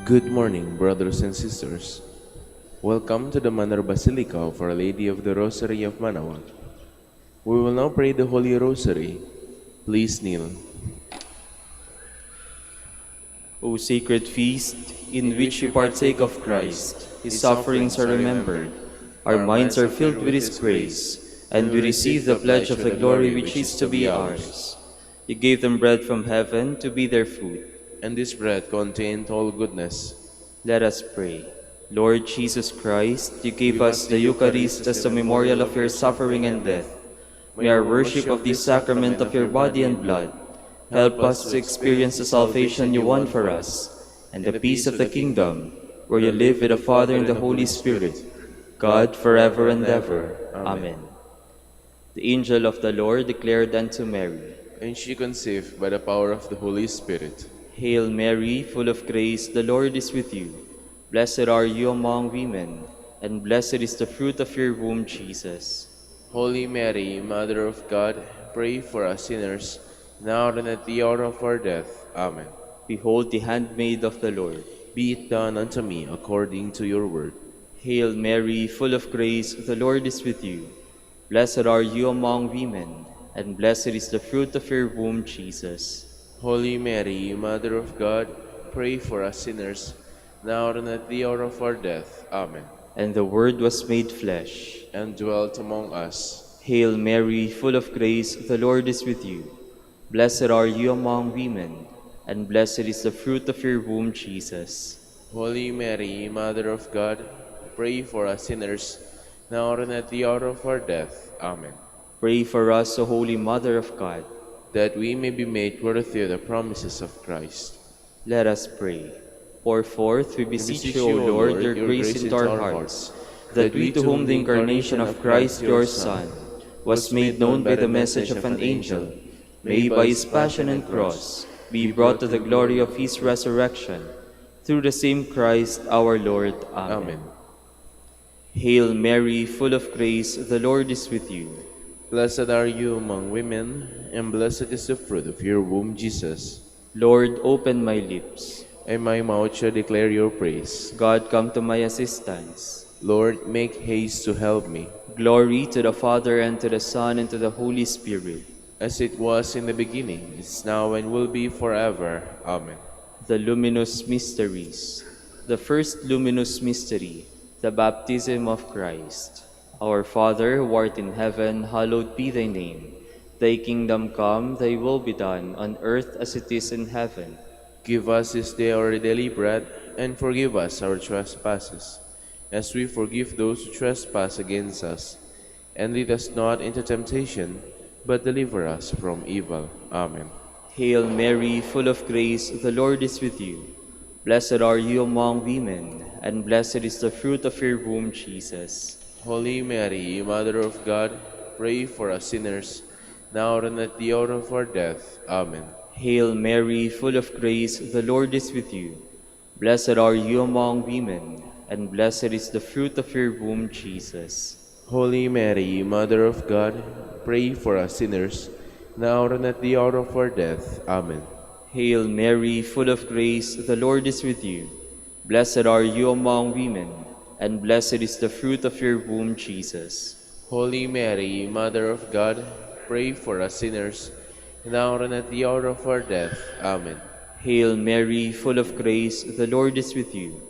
Good morning, brothers and sisters. Welcome to the Manor Basilica of Our Lady of the Rosary of Manaoag. We will now pray the Holy Rosary. Please kneel. O sacred feast, in which we partake of Christ, His sufferings are remembered, our minds are filled with His grace, and we receive the pledge of the glory which is to be ours. You gave them bread from heaven to be their food. And this bread contained all goodness. Let us pray. Lord Jesus Christ, you gave us the Eucharist as a memorial of your suffering and death. May our worship of this sacrament of your body and blood help us to experience the salvation you won for us, and the peace of the kingdom, where you live with the Father and the Holy Spirit, God forever and ever. Amen. The angel of the Lord declared unto Mary, And she conceived by the power of the Holy Spirit. Hail Mary, full of grace, the Lord is with you. Blessed are you among women, and blessed is the fruit of your womb, Jesus. Holy Mary, Mother of God, pray for us sinners, now and at the hour of our death. Amen. Behold the handmaid of the Lord. Be it done unto me according to your word. Hail Mary, full of grace, the Lord is with you. Blessed are you among women, and blessed is the fruit of your womb, Jesus. Holy Mary, Mother of God, pray for us sinners, now and at the hour of our death. Amen. And the Word was made flesh, and dwelt among us. Hail Mary, full of grace, the Lord is with you. Blessed are you among women, and blessed is the fruit of your womb, Jesus. Holy Mary, Mother of God, pray for us sinners, now and at the hour of our death. Amen. Pray for us, O Holy Mother of God, that we may be made worthy of the promises of Christ. Let us pray. Pour forth, we beseech you, O Lord, your grace into our hearts, that we, to whom the incarnation of Christ, your Son, was made known by the message of an angel, may by his passion and cross be brought to the glory of his resurrection, through the same Christ our Lord. Amen. Hail Mary, full of grace, the Lord is with you. Blessed are you among women, and blessed is the fruit of your womb, Jesus. Lord, open my lips, and my mouth shall declare your praise. God, come to my assistance. Lord, make haste to help me. Glory to the Father, and to the Son, and to the Holy Spirit. As it was in the beginning, is now, and will be forever. Amen. The luminous mysteries. The first luminous mystery, the baptism of Christ. Our Father, who art in heaven, hallowed be thy name. Thy kingdom come, thy will be done, on earth as it is in heaven. Give us this day our daily bread, and forgive us our trespasses, as we forgive those who trespass against us. And lead us not into temptation, but deliver us from evil. Amen. Hail Mary, full of grace, the Lord is with you. Blessed are you among women, and blessed is the fruit of your womb, Jesus. Holy Mary, Mother of God, pray for us sinners, now and at the hour of our death. Amen. Hail Mary, full of grace, the Lord is with you. Blessed are you among women, and blessed is the fruit of your womb, Jesus. Holy Mary, Mother of God, pray for us sinners, now and at the hour of our death. Amen. Hail Mary, full of grace, the Lord is with you. Blessed are you among women, and blessed is the fruit of your womb, Jesus. Holy Mary, Mother of God, pray for us sinners, now and at the hour of our death. Amen. Hail Mary, full of grace, the Lord is with you.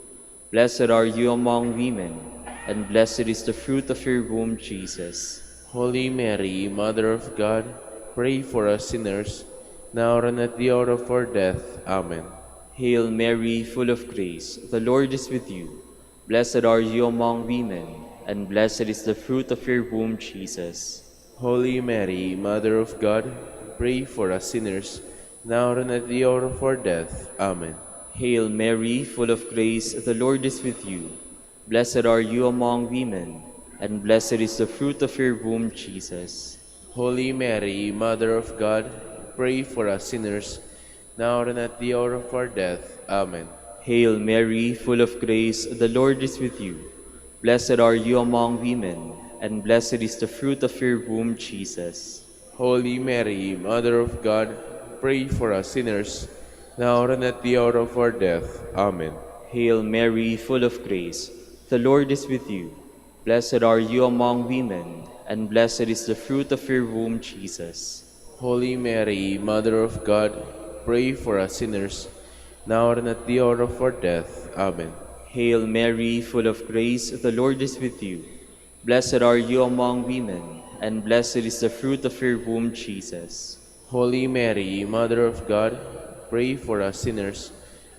Blessed are you among women, and blessed is the fruit of your womb, Jesus. Holy Mary, Mother of God, pray for us sinners, now and at the hour of our death. Amen. Hail Mary, full of grace, the Lord is with you. Blessed are you among women, and blessed is the fruit of your womb, Jesus. Holy Mary, Mother of God, pray for us sinners, now and at the hour of our death. Amen. Hail Mary, full of grace, the Lord is with you. Blessed are you among women, and blessed is the fruit of your womb, Jesus. Holy Mary, Mother of God, pray for us sinners, now and at the hour of our death. Amen. Hail Mary, full of grace, the Lord is with you. Blessed are you among women, and blessed is the fruit of your womb, Jesus. Holy Mary, Mother of God, pray for us sinners, now and at the hour of our death. Amen. Hail Mary, full of grace, the Lord is with you. Blessed are you among women, and blessed is the fruit of your womb, Jesus. Holy Mary, Mother of God, pray for us sinners, now and at the hour of our death. Amen. Hail Mary, full of grace, the Lord is with you. Blessed are you among women, and blessed is the fruit of your womb, Jesus. Holy Mary, Mother of God, pray for us sinners,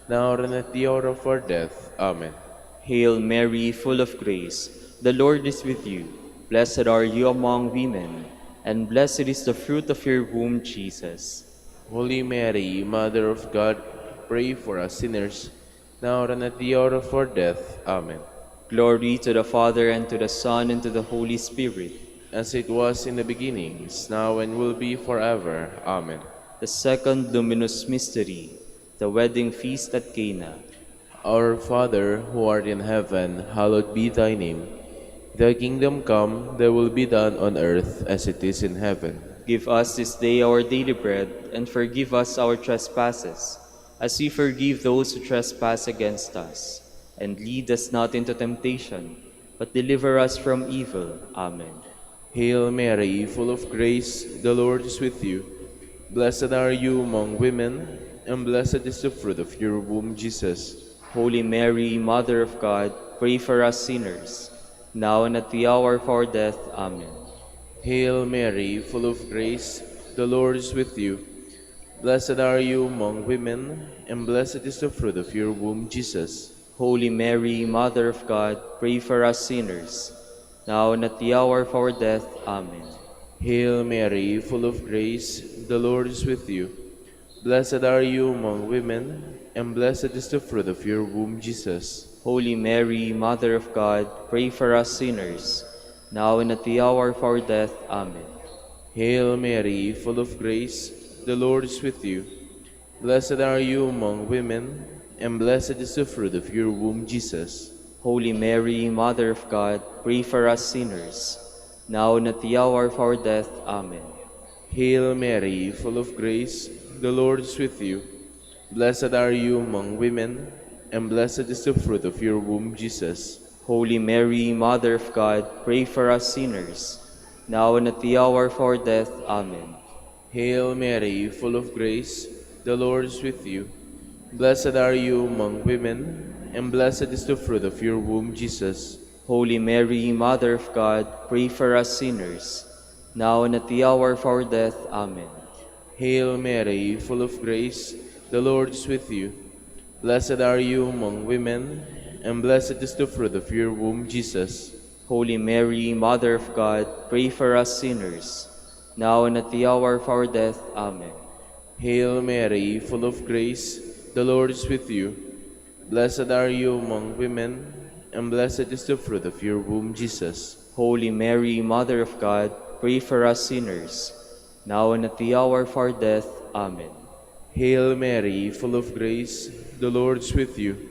now and at the hour of our death. Amen. Hail Mary, full of grace, the Lord is with you. Blessed are you among women, and blessed is the fruit of your womb, Jesus. Holy Mary, Mother of God, pray for us sinners, now and at the hour of our death. Amen. Glory to the Father, and to the Son, and to the Holy Spirit. As it was in the beginning, is now, and will be forever. Amen. The second luminous mystery, the wedding feast at Cana. Our Father, who art in heaven, hallowed be thy name. Thy kingdom come, thy will be done on earth as it is in heaven. Give us this day our daily bread, and forgive us our trespasses, as we forgive those who trespass against us. And lead us not into temptation, but deliver us from evil. Amen. Hail Mary, full of grace, the Lord is with you. Blessed are you among women, and blessed is the fruit of your womb, Jesus. Holy Mary, Mother of God, pray for us sinners, now and at the hour of our death. Amen. Hail Mary, full of grace, the Lord is with you. Blessed are you among women, and blessed is the fruit of your womb, Jesus. Holy Mary, Mother of God, pray for us sinners, now and at the hour of our death. Amen. Hail Mary, full of grace, the Lord is with you. Blessed are you among women, and blessed is the fruit of your womb, Jesus. Holy Mary, Mother of God, pray for us sinners, now and at the hour of our death. Amen. Hail Mary, full of grace, the Lord is with you. Blessed are you among women, and blessed is the fruit of your womb, Jesus. Holy Mary, Mother of God, pray for us sinners, now and at the hour of our death. Amen. Hail Mary, full of grace, the Lord is with you. Blessed are you among women, and blessed is the fruit of your womb, Jesus. Holy Mary, Mother of God, pray for us sinners, now and at the hour of our death. Amen. Hail Mary, full of grace, the Lord is with you. Blessed are you among women, and blessed is the fruit of your womb, Jesus. Holy Mary, Mother of God, pray for us sinners, now and at the hour of our death. Amen. Hail Mary, full of grace, the Lord is with you. Blessed are you among women, and blessed is the fruit of your womb, Jesus. Holy Mary, Mother of God, pray for us sinners, now and at the hour of our death. Amen. Hail Mary, full of grace, the Lord is with you. Blessed are you among women, and blessed is the fruit of your womb, Jesus. Holy Mary, Mother of God, pray for us sinners, now and at the hour of our death. Amen. Hail Mary, full of grace, the Lord is with you.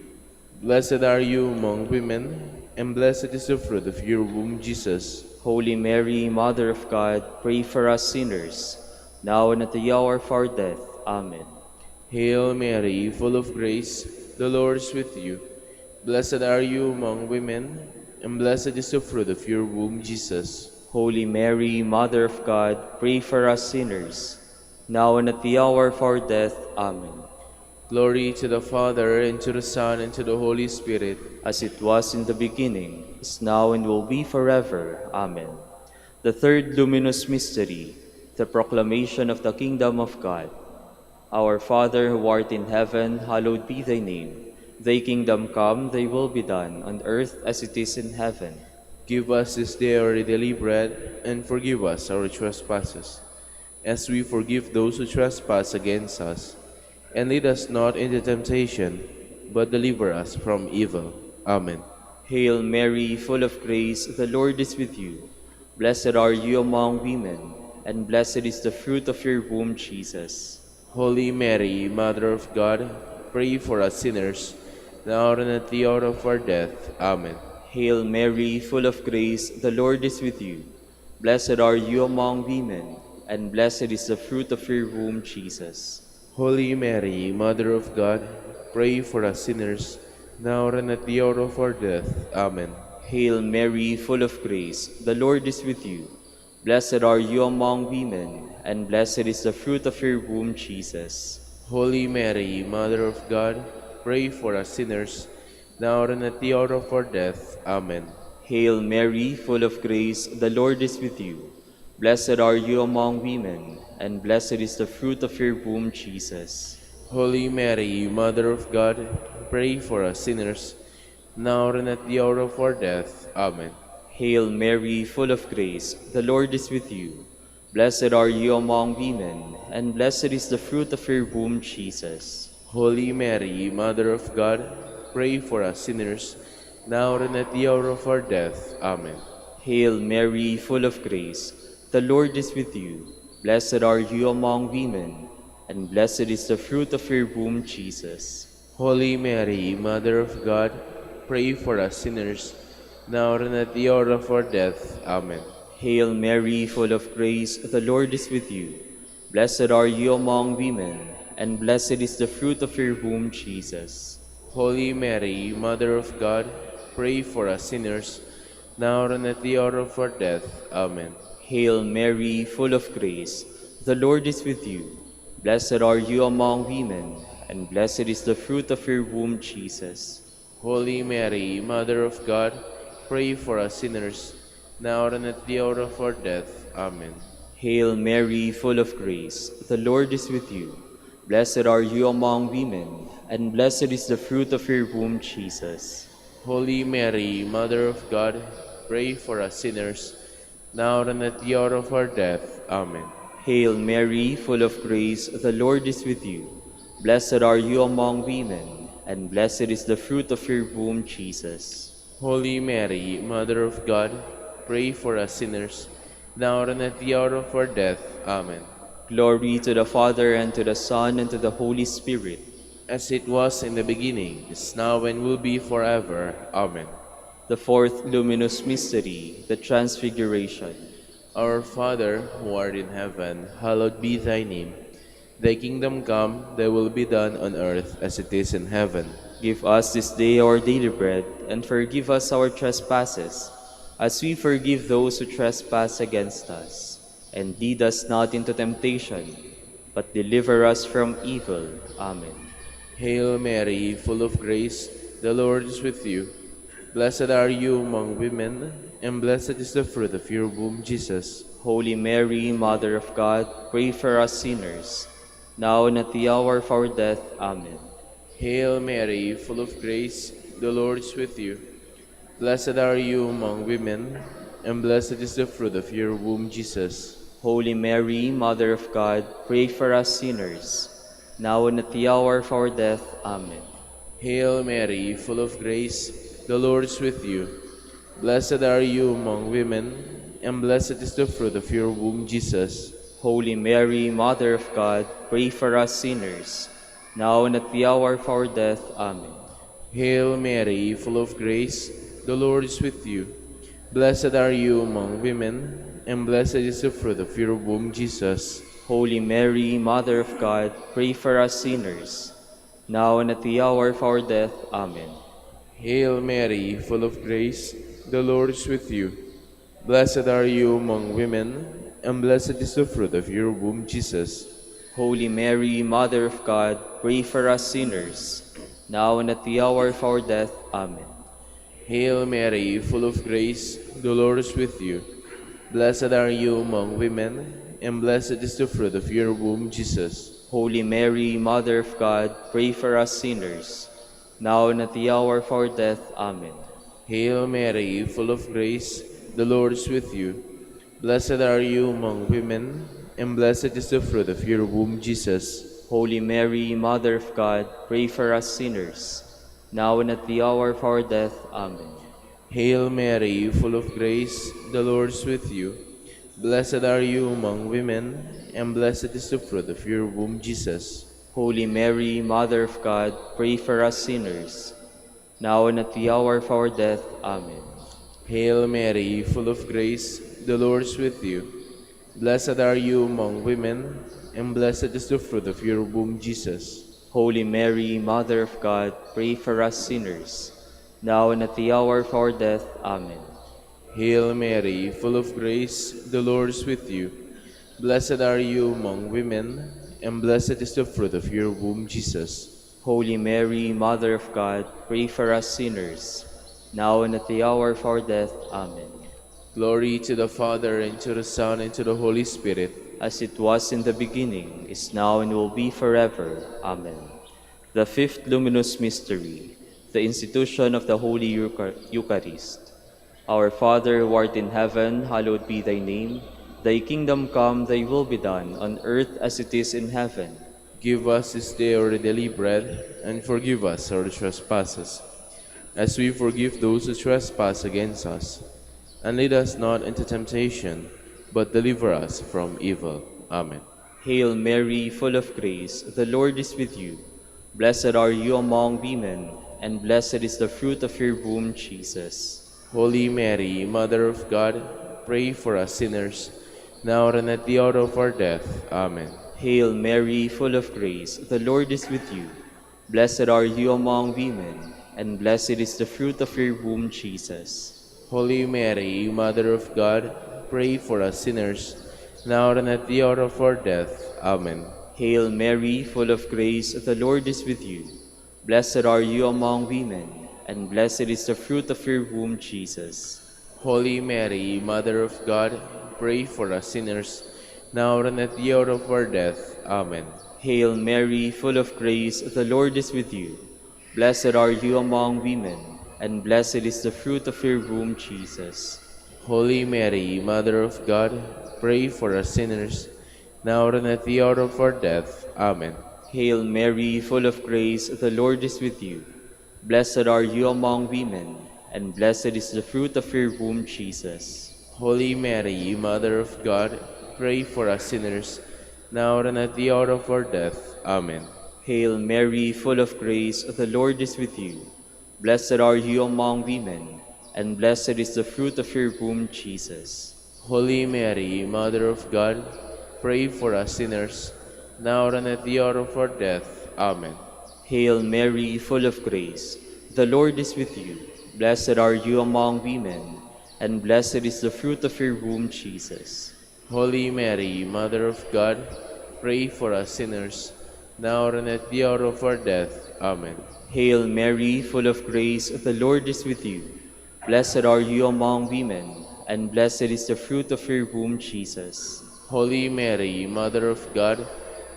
Blessed are you among women, and blessed is the fruit of your womb, Jesus. Holy Mary, Mother of God, pray for us sinners, now and at the hour of our death. Amen. Hail Mary, full of grace, the Lord is with you. Blessed are you among women, and blessed is the fruit of your womb, Jesus. Holy Mary, Mother of God, pray for us sinners, now and at the hour of our death. Amen. Glory to the Father, and to the Son, and to the Holy Spirit. As it was in the beginning, is now, and will be forever. Amen. The third luminous mystery, the proclamation of the kingdom of God. Our Father, who art in heaven, hallowed be thy name. Thy kingdom come, thy will be done, on earth as it is in heaven. Give us this day our daily bread, and forgive us our trespasses, as we forgive those who trespass against us. And lead us not into temptation, but deliver us from evil. Amen. Hail Mary, full of grace, the Lord is with you. Blessed are you among women, and blessed is the fruit of your womb, Jesus. Holy Mary, Mother of God, pray for us sinners, now and at the hour of our death. Amen. Hail Mary, full of grace, the Lord is with you. Blessed are you among women, and blessed is the fruit of your womb, Jesus. Holy Mary, Mother of God, pray for us sinners, now and at the hour of our death. Amen. Hail Mary, full of grace, the Lord is with you. Blessed are you among women, and blessed is the fruit of your womb, Jesus. Holy Mary, Mother of God, pray for us sinners, now and at the hour of our death. Amen. Hail Mary, full of grace, the Lord is with you. Blessed are you among women, and blessed is the fruit of your womb, Jesus. Holy Mary, Mother of God, pray for us sinners, now and at the hour of our death. Amen. Hail Mary, full of grace, the Lord is with you. Blessed are you among women, and blessed is the fruit of your womb, Jesus. Holy Mary, Mother of God, pray for us sinners, now and at the hour of our death. Amen. Hail Mary, full of grace, the Lord is with you. Blessed are you among women, and blessed is the fruit of your womb, Jesus. Holy Mary, Mother of God, pray for us sinners, now and at the hour of our death. Amen. Hail Mary, full of grace, the Lord is with you. Blessed are you among women, and blessed is the fruit of your womb, Jesus. Holy Mary, Mother of God, pray for us sinners, now and at the hour of our death. Amen. Hail Mary, full of grace, the Lord is with you. Blessed are you among women, and blessed is the fruit of your womb, Jesus. Holy Mary, Mother of God, pray for us sinners, now and at the hour of our death. Amen. Hail Mary, full of grace, the Lord is with you. Blessed are you among women, and blessed is the fruit of your womb, Jesus. Holy Mary, Mother of God, pray for us sinners, now and at the hour of our death. Amen. Hail Mary, full of grace, the Lord is with you. Blessed are you among women, and blessed is the fruit of your womb, Jesus. Holy Mary, Mother of God, pray for us sinners, now and at the hour of our death. Amen. Glory to the Father, and to the Son, and to the Holy Spirit. As it was in the beginning, is now, and will be forever. Amen. The fourth luminous mystery, the Transfiguration. Our Father, who art in heaven, hallowed be thy name. Thy kingdom come, thy will be done on earth as it is in heaven. Give us this day our daily bread, and forgive us our trespasses, as we forgive those who trespass against us. And lead us not into temptation, but deliver us from evil. Amen. Hail Mary, full of grace, the Lord is with you. Blessed are you among women, and blessed is the fruit of your womb, Jesus. Holy Mary, Mother of God, pray for us sinners, now and at the hour of our death. Amen. Hail Mary, full of grace, the Lord is with you. Blessed are you among women, and blessed is the fruit of your womb, Jesus. Holy Mary, Mother of God, pray for us sinners, now and at the hour of our death. Amen. Hail Mary, full of grace, the Lord is with you. Blessed are you among women, and blessed is the fruit of your womb, Jesus. Holy Mary, Mother of God, pray for us sinners, now and at the hour of our death. Amen. Hail Mary, full of grace, the Lord is with you. Blessed are you among women, and blessed is the fruit of your womb, Jesus. Holy Mary, Mother of God, pray for us sinners, now and at the hour of our death. Amen. Hail Mary, full of grace, the Lord is with you. Blessed are you among women, and blessed is the fruit of your womb, Jesus. Holy Mary, Mother of God, pray for us sinners, now and at the hour of our death. Amen. Hail Mary, full of grace, the Lord is with you. Blessed are you among women, and blessed is the fruit of your womb, Jesus. Holy Mary, Mother of God, pray for us sinners, now and at the hour of our death. Amen. Hail Mary, full of grace, the Lord is with you. Blessed are you among women, and blessed is the fruit of your womb, Jesus. Holy Mary, Mother of God, pray for us sinners, now and at the hour of our death. Amen. Hail Mary, full of grace, the Lord is with you. Blessed are you among women, and blessed is the fruit of your womb, Jesus. Holy Mary, Mother of God, pray for us sinners, now and at the hour of our death. Amen. Hail Mary, full of grace, the Lord is with you. Blessed are you among women, and blessed is the fruit of your womb, Jesus. Holy Mary, Mother of God, pray for us sinners, now and at the hour of our death. Amen. Hail Mary, full of grace, the Lord is with you. Blessed are you among women, and blessed is the fruit of your womb, Jesus. Holy Mary, Mother of God, pray for us sinners, now and at the hour of our death. Amen. Glory to the Father, and to the Son, and to the Holy Spirit. As it was in the beginning, is now, and will be forever. Amen. The fifth luminous mystery, the institution of the Holy Eucharist. Our Father, who art in heaven, hallowed be thy name. Thy kingdom come, thy will be done, on earth as it is in heaven. Give us this day our daily bread, and forgive us our trespasses, as we forgive those who trespass against us. And lead us not into temptation, but deliver us from evil. Amen. Hail Mary, full of grace, the Lord is with you. Blessed are you among women, and blessed is the fruit of your womb, Jesus. Holy Mary, Mother of God, pray for us sinners, now and at the hour of our death. Amen. Hail Mary, full of grace, the Lord is with you. Blessed are you among women, and blessed is the fruit of your womb, Jesus. Holy Mary, Mother of God, pray for us sinners, now and at the hour of our death. Amen. Hail Mary, full of grace, the Lord is with you. Blessed are you among women, and blessed is the fruit of your womb, Jesus. Holy Mary, Mother of God, pray for us sinners, now and at the hour of our death. Amen. Hail Mary, full of grace, the Lord is with you. Blessed are you among women, and blessed is the fruit of your womb, Jesus. Holy Mary, Mother of God, pray for us sinners, now and at the hour of our death. Amen. Hail Mary, full of grace, the Lord is with you. Blessed are you among women, and blessed is the fruit of your womb, Jesus. Holy Mary, Mother of God, pray for us sinners, now and at the hour of our death. Amen. Hail Mary, full of grace, the Lord is with you. Blessed are you among women, and blessed is the fruit of your womb, Jesus. Holy Mary, Mother of God, pray for us sinners, now and at the hour of our death. Amen. Hail Mary, full of grace, the Lord is with you. Blessed are you among women, and blessed is the fruit of your womb, Jesus. Holy Mary, Mother of God, pray for us sinners, now and at the hour of our death. Amen. Hail Mary, full of grace, the Lord is with you. Blessed are you among women, and blessed is the fruit of your womb, Jesus. Holy Mary, Mother of God,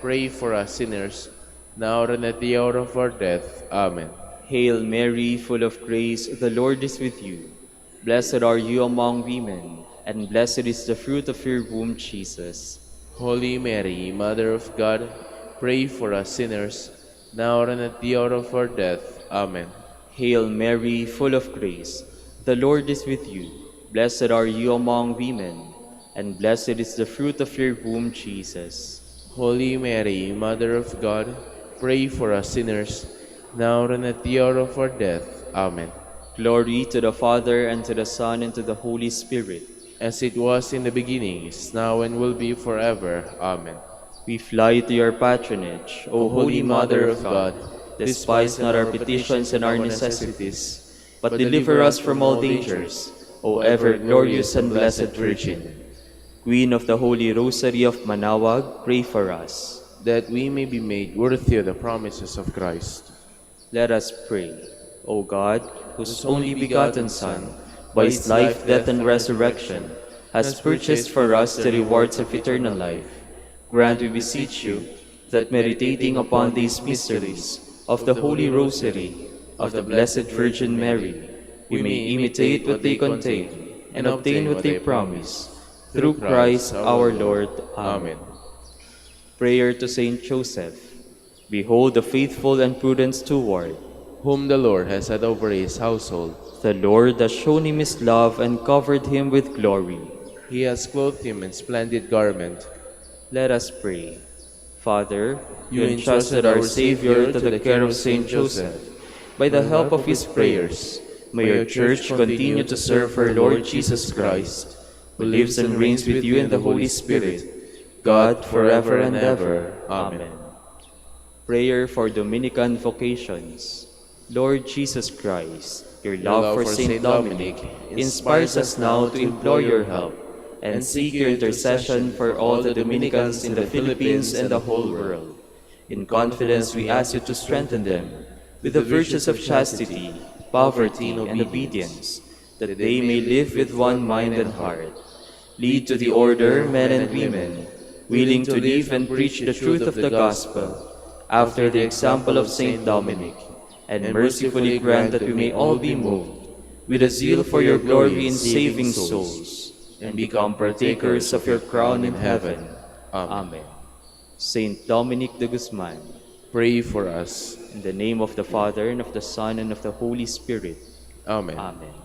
pray for us sinners, now and at the hour of our death. Amen. Hail Mary, full of grace, the Lord is with you. Blessed are you among women, and blessed is the fruit of your womb, Jesus. Holy Mary, Mother of God, pray for us sinners, now and at the hour of our death. Amen. Hail Mary, full of grace, the Lord is with you. Blessed are you among women, and blessed is the fruit of your womb, Jesus. Holy Mary, Mother of God, pray for us sinners, now and at the hour of our death. Amen. Glory to the Father, and to the Son, and to the Holy Spirit. As it was in the beginning, is now, and will be forever. Amen. We fly to your patronage, O Holy Mother of God. Despise not our petitions and our necessities, but deliver us from all dangers, O ever-glorious and blessed Virgin. Queen of the Holy Rosary of Manaoag, pray for us. That we may be made worthy of the promises of Christ. Let us pray. O God, whose only begotten Son, by his life, death, and resurrection, has purchased for us the rewards of eternal life, grant, we beseech you, that meditating upon these mysteries of the Holy Rosary of the Blessed Virgin Mary, we may imitate what they contain and obtain what they promise. Through Christ our Lord. Amen. Prayer to Saint Joseph. Behold the faithful and prudent steward, whom the Lord has set over his household. The Lord has shown him his love and covered him with glory. He has clothed him in splendid garment. Let us pray. Father, you entrusted our Savior to the care of Saint Joseph. By the help of his prayers, may your Church continue to serve her Lord Jesus Christ, who lives and reigns with you in the Holy Spirit, God, forever and ever. Amen. Prayer for Dominican vocations. Lord Jesus Christ, your love for Saint Dominic inspires us now to implore your help and seek your intercession for all the Dominicans in the Philippines and the whole world. In confidence, we ask you to strengthen them with the virtues of chastity, poverty, and obedience, that they may live with one mind and heart. Lead to the order men and women, willing to live and preach the truth of the gospel, after the example of Saint Dominic, and mercifully grant that we may all be moved with a zeal for your glory in saving souls, and become partakers of your crown in heaven. Amen. Saint Dominic de Guzman, Pray for us. in the name of the Father, and of the Son, and of the Holy Spirit. Amen. Amen.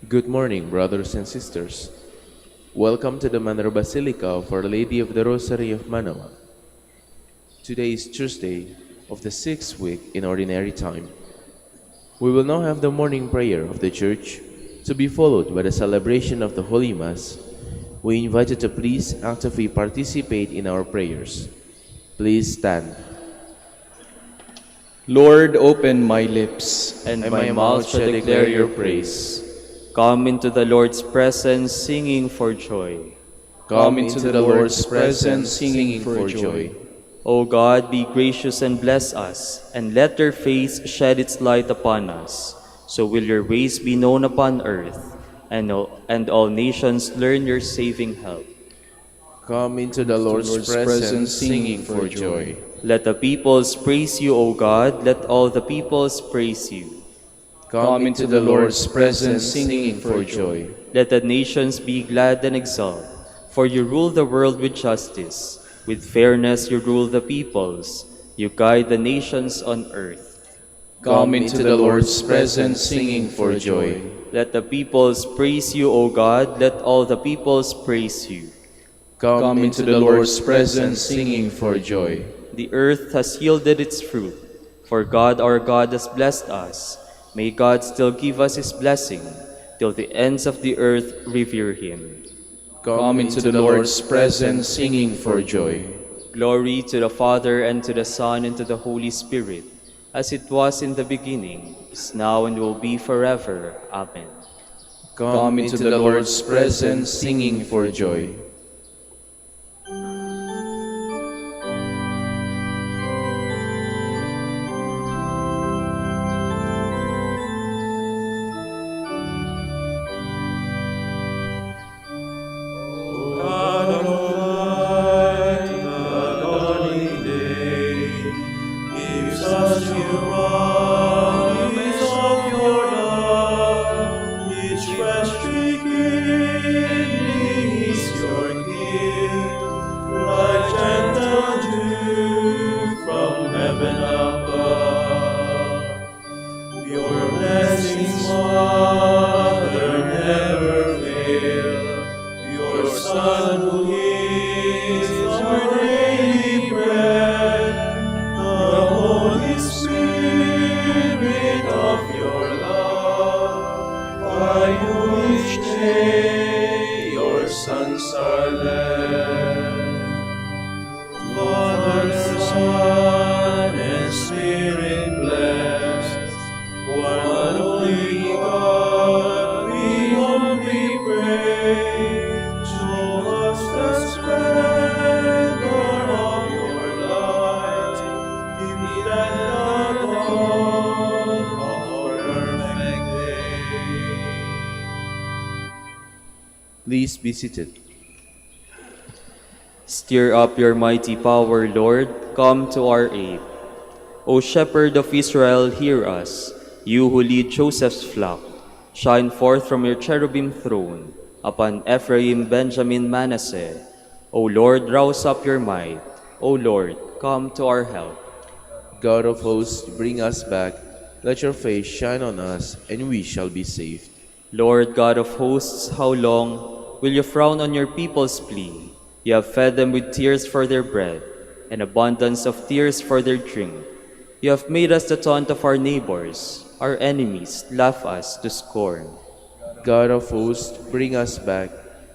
Good morning, brothers and sisters. Welcome to the Manor Basilica of Our Lady of the Rosary of Manaoag. Today is Tuesday of the 6th week in Ordinary Time. We will now have the morning prayer of the Church, to be followed by the celebration of the Holy Mass. We invite you to please actively participate in our prayers. Please stand. Lord, open my lips, And my mouth shall declare your praise. Come into the Lord's presence, singing for joy. come into the Lord's presence, singing for joy. O God, be gracious and bless us, and let your face shed its light upon us. So will your ways be known upon earth, and all nations learn your saving help. Come into the Lord's presence, singing for joy. Let the peoples praise you, O God, let all the peoples praise you. Come into the Lord's presence, singing for joy. Let the nations be glad and exult, for you rule the world with justice. With fairness you rule the peoples, you guide the nations on earth. Come into the Lord's presence, singing for joy. Let the peoples praise you, O God, let all the peoples praise you. Come into the Lord's presence, singing for joy. The earth has yielded its fruit, for God our God has blessed us. May God still give us his blessing, till the ends of the earth revere him. Come into the Lord's presence, singing for joy. Glory to the Father, and to the Son, and to the Holy Spirit, as it was in the beginning, is now, and will be forever. Amen. Come into the Lord's presence, singing for joy. Please be seated. Stir up your mighty power, Lord, come to our aid. O Shepherd of Israel, hear us. You who lead Joseph's flock, shine forth from your cherubim throne upon Ephraim, Benjamin, Manasseh. O Lord, rouse up your might. O Lord, come to our help. God of hosts, bring us back let your face shine on us, and we shall be saved. Lord God of hosts, how long will you frown on your people's plea? You have fed them with tears for their bread, and abundance of tears for their drink. You have made us the taunt of our neighbors. Our enemies laugh us to scorn. God of hosts, bring us back.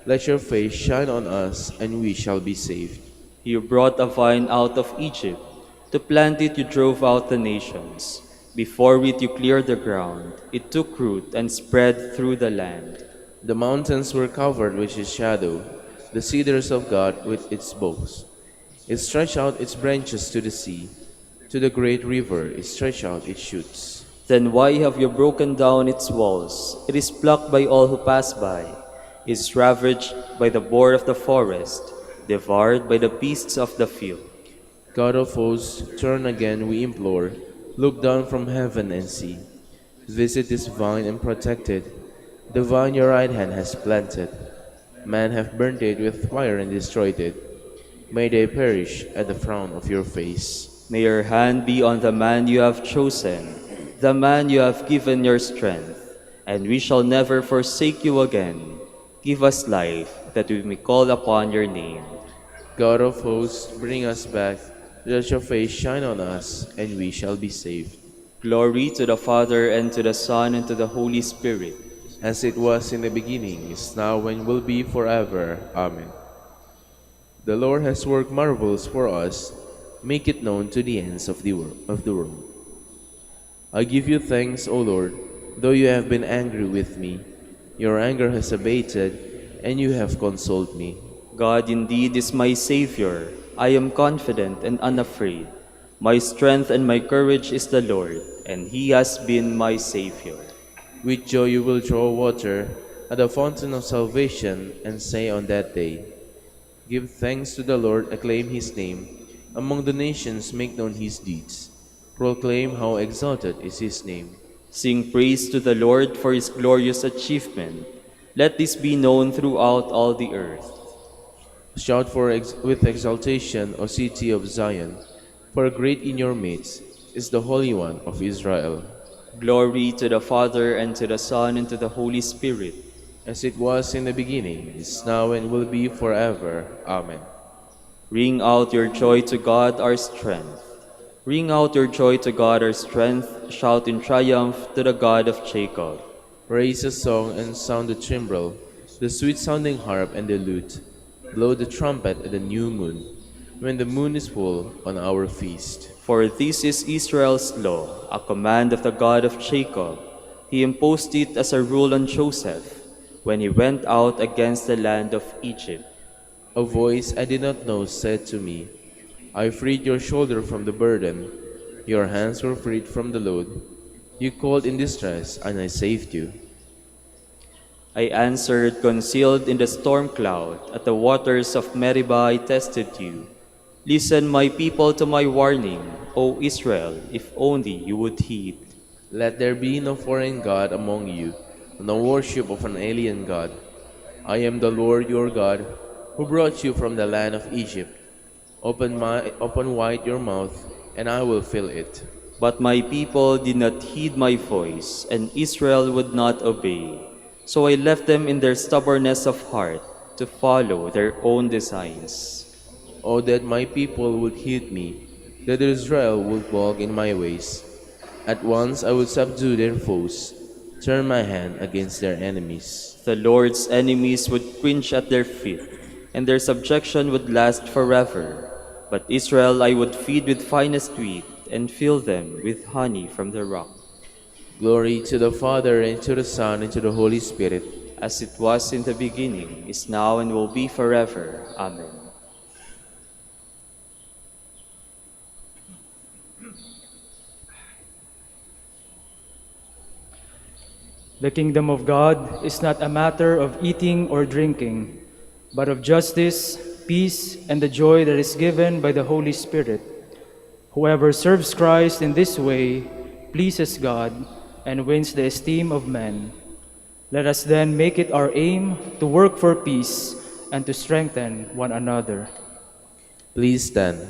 Let your face shine on us, and we shall be saved. You brought a vine out of Egypt. To plant it, you drove out the nations. Before it, you cleared the ground. It took root and spread through the land. The mountains were covered with its shadow, the cedars of God with its boughs. It stretched out its branches to the sea. To the great river it stretched out its shoots. Then why have you broken down its walls? It is plucked by all who pass by. It is ravaged by the boar of the forest, devoured by the beasts of the field. God of hosts, turn again, we implore. Look down from heaven and see. Visit this vine and protect it, the vine your right hand has planted. Man have burnt it with fire and destroyed it. May they perish at the frown of your face. May your hand be on the man you have chosen, the man you have given your strength, and we shall never forsake you again. Give us life, that we may call upon your name. God of hosts, bring us back. Let your face shine on us, and we shall be saved. Glory to the Father, and to the Son, and to the Holy Spirit. As it was in the beginning, is now, and will be forever. Amen. The Lord has worked marvels for us. Make it known to the ends of the world. I give you thanks, O Lord, though you have been angry with me. Your anger has abated, and you have consoled me. God indeed is my Savior. I am confident and unafraid. My strength and my courage is the Lord, and He has been my Savior. With joy you will draw water at the fountain of salvation, and say on that day, give thanks to the Lord, acclaim His name. Among the nations make known His deeds. Proclaim how exalted is His name. Sing praise to the Lord for His glorious achievement. Let this be known throughout all the earth. Shout with exultation, O city of Zion, for great in your midst is the Holy One of Israel. Glory to the Father, and to the Son, and to the Holy Spirit. As it was in the beginning, is now, and will be forever. Amen. Ring out your joy to God our strength. Ring out your joy to God our strength. Shout in triumph to the God of Jacob. Raise a song and sound the timbrel, the sweet-sounding harp and the lute. Blow the trumpet at the new moon, when the moon is full on our feast. For this is Israel's law, a command of the God of Jacob. He imposed it as a rule on Joseph, when he went out against the land of Egypt. A voice I did not know said to me, I freed your shoulder from the burden, your hands were freed from the load. You called in distress, and I saved you. I answered, concealed in the storm cloud, at the waters of Meribah I tested you. Listen, my people, to my warning, O Israel, if only you would heed. Let there be no foreign god among you, no worship of an alien god. I am the Lord your God, who brought you from the land of Egypt. Open wide your mouth, and I will fill it. But my people did not heed my voice, and Israel would not obey. So I left them in their stubbornness of heart, to follow their own designs. Oh, that my people would heed me, that Israel would walk in my ways. At once I would subdue their foes, turn my hand against their enemies. The Lord's enemies would cringe at their feet, and their subjection would last forever. But Israel I would feed with finest wheat, and fill them with honey from the rock. Glory to the Father, and to the Son, and to the Holy Spirit. As it was in the beginning, is now, and will be forever. Amen. The kingdom of God is not a matter of eating or drinking, but of justice, peace, and the joy that is given by the Holy Spirit. Whoever serves Christ in this way pleases God and wins the esteem of men. Let us then make it our aim to work for peace and to strengthen one another. Please stand.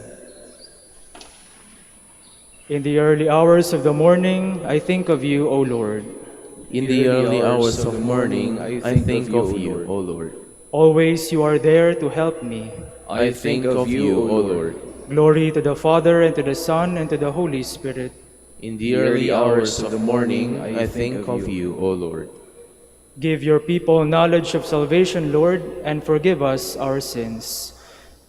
In the early hours of the morning, I think of you, O Lord. In the early hours of morning, I think of you, O Lord. Always you are there to help me. I think of you, O Lord. Glory to the Father, and to the Son, and to the Holy Spirit. In the early hours of the morning, I think of you, O Lord. Give your people knowledge of salvation, Lord, and forgive us our sins.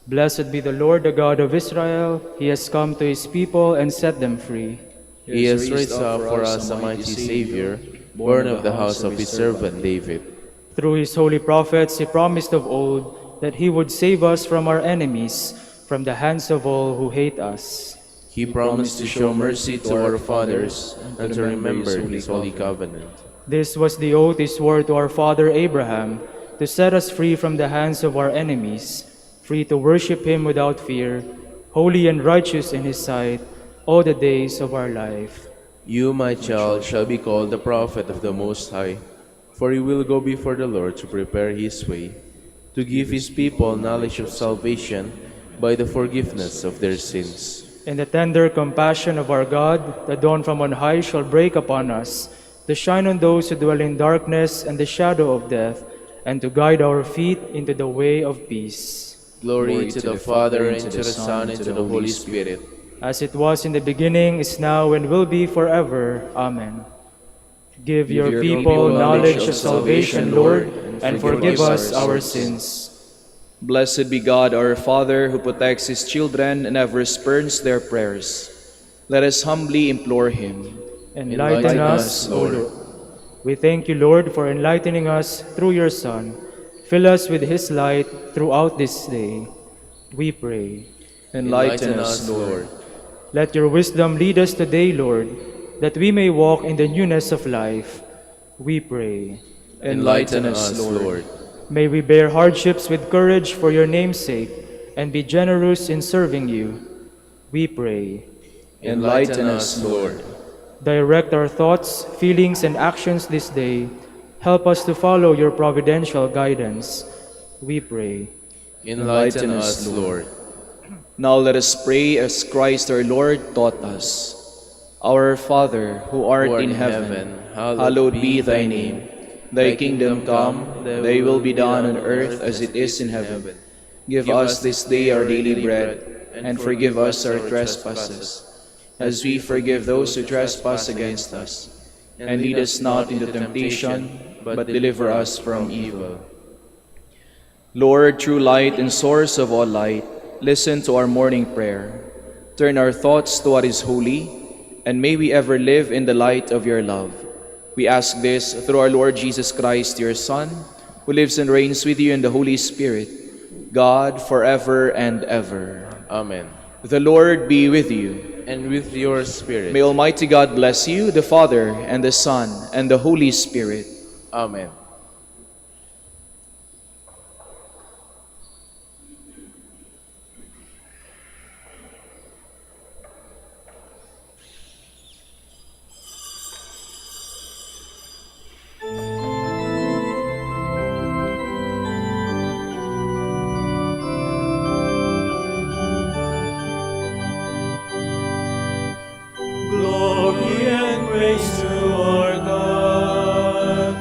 Blessed be the Lord, the God of Israel. He has come to his people and set them free. He has raised up for us a mighty Savior, born of the house of his servant David. Through his holy prophets, he promised of old that he would save us from our enemies, from the hands of all who hate us. He promised to show mercy to our fathers and to remember his holy covenant. This was the oath he swore to our father Abraham, to set us free from the hands of our enemies, free to worship him without fear, holy and righteous in his sight, all the days of our life. You, my child, shall be called the prophet of the Most High, for you will go before the Lord to prepare his way, to give his people knowledge of salvation by the forgiveness of their sins. In the tender compassion of our God, the dawn from on high shall break upon us, to shine on those who dwell in darkness and the shadow of death, and to guide our feet into the way of peace. Glory to the Father, and to the Son, and to the Holy Spirit. As it was in the beginning, is now, and will be forever. Amen. Give your people knowledge of salvation, Lord, and forgive us our sins. Blessed be God, our Father, who protects his children and never spurns their prayers. Let us humbly implore him. Enlighten us, O Lord. We thank you, Lord, for enlightening us through your Son. Fill us with his light throughout this day. We pray. Enlighten us, Lord. Let your wisdom lead us today, Lord, that we may walk in the newness of life. We pray. Enlighten us, Lord. May we bear hardships with courage for your name's sake, and be generous in serving you. We pray. Enlighten us, Lord. Direct our thoughts, feelings, and actions this day. Help us to follow your providential guidance. We pray. Enlighten us, Lord. Now let us pray as Christ our Lord taught us. Our Father, who art in heaven, hallowed be thy name. Thy kingdom come, thy will be done on earth as it is in heaven. Give us this day our daily bread, and forgive us our trespasses, as we forgive those who trespass against us. And lead us not into temptation, but deliver us from evil. Lord, true light and source of all light, listen to our morning prayer. Turn our thoughts to what is holy, and may we ever live in the light of your love. We ask this through our Lord Jesus Christ, your Son, who lives and reigns with you in the Holy Spirit, God, forever and ever. Amen. The Lord be with you. And with your spirit. May Almighty God bless you, the Father, and the Son, and the Holy Spirit. Amen. Glory and praise to our God,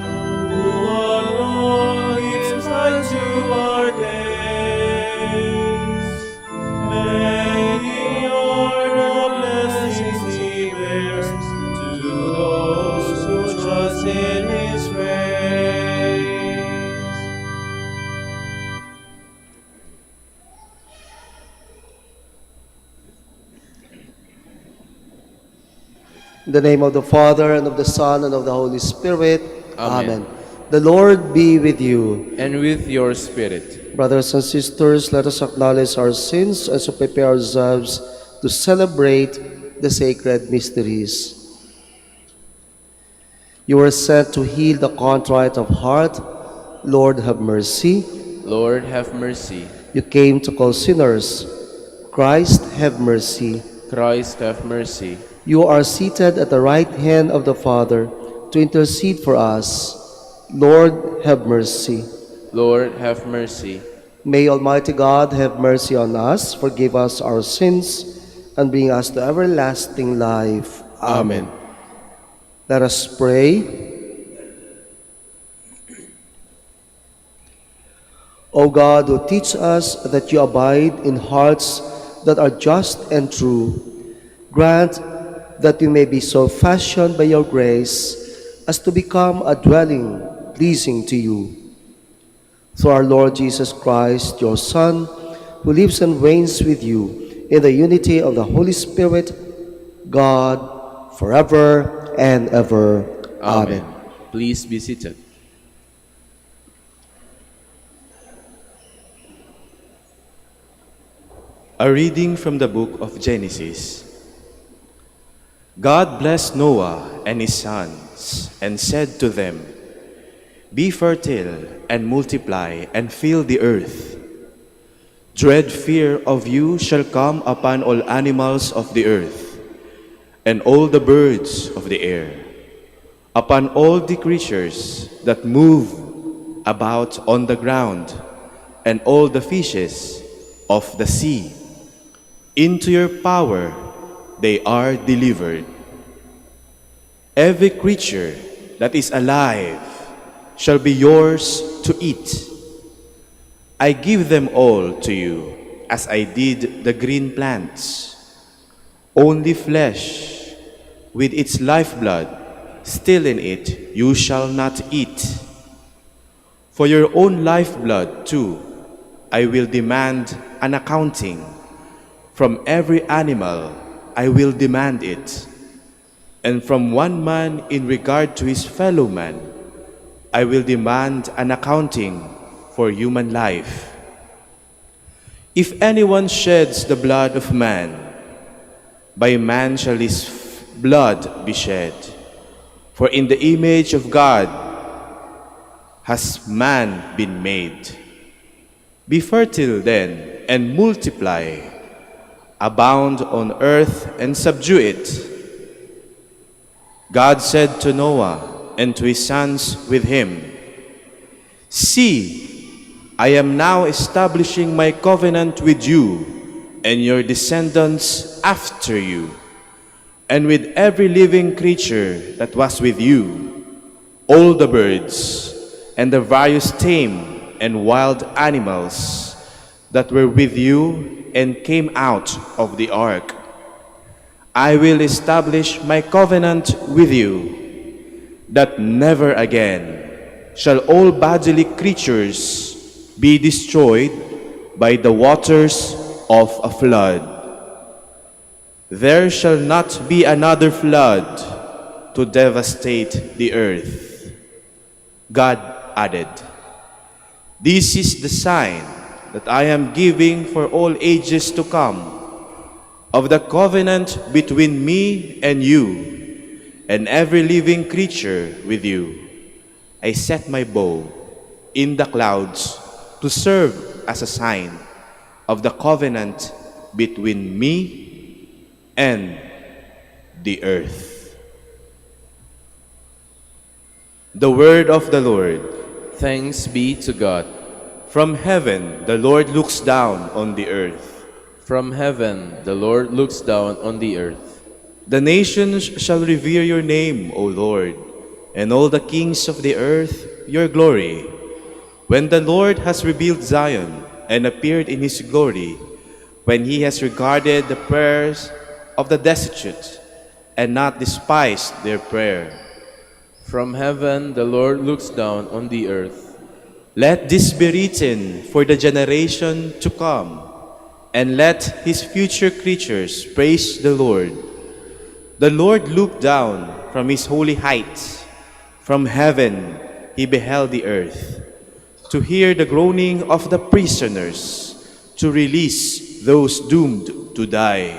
who alone gives light to our days. Many are the blessings he bears to those who trust in his praise. In the name of the Father, and of the Son, and of the Holy Spirit. Amen. The Lord be with you. And with your spirit. Brothers and sisters, let us acknowledge our sins and so prepare ourselves to celebrate the sacred mysteries. You were sent to heal the contrite of heart. Lord, have mercy. Lord, have mercy. You came to call sinners. Christ, have mercy. Christ, have mercy. You are seated at the right hand of the Father to intercede for us. Lord, have mercy. Lord, have mercy. May Almighty God have mercy on us, forgive us our sins, and bring us to everlasting life. Amen. Amen. Let us pray. O God, who teach us that you abide in hearts that are just and true, grant that we may be so fashioned by your grace as to become a dwelling pleasing to you. Through our Lord Jesus Christ, your Son, who lives and reigns with you in the unity of the Holy Spirit, God, forever and ever. Amen. Please be seated. A reading from the book of Genesis. God blessed Noah and his sons and said to them, "Be fertile and multiply and fill the earth. Dread fear of you shall come upon all animals of the earth and all the birds of the air, upon all the creatures that move about on the ground and all the fishes of the sea. Into your power they are delivered. Every creature that is alive shall be yours to eat. I give them all to you, as I did the green plants. Only flesh, with its lifeblood still in it, you shall not eat. For your own lifeblood, too, I will demand an accounting. From every animal I will demand it, and from one man in regard to his fellow man I will demand an accounting for human life. If anyone sheds the blood of man, by man shall his blood be shed. For in the image of God has man been made. Be fertile then and multiply. Abound on earth and subdue it." God said to Noah and to his sons with him, "See, I am now establishing my covenant with you and your descendants after you, and with every living creature that was with you, all the birds and the various tame and wild animals that were with you and came out of the ark. I will establish my covenant with you, that never again shall all bodily creatures be destroyed by the waters of a flood. There shall not be another flood to devastate the earth." God added, "This is the sign that I am giving for all ages to come, of the covenant between me and you, and every living creature with you. I set my bow in the clouds to serve as a sign of the covenant between me and the earth." The word of the Lord. Thanks be to God. From heaven, the Lord looks down on the earth. From heaven, the Lord looks down on the earth. The nations shall revere your name, O Lord, and all the kings of the earth your glory. When the Lord has revealed Zion and appeared in his glory, when he has regarded the prayers of the destitute and not despised their prayer. From heaven, the Lord looks down on the earth. Let this be written for the generation to come, and let his future creatures praise the Lord. The Lord looked down from his holy heights. From heaven he beheld the earth, to hear the groaning of the prisoners, to release those doomed to die.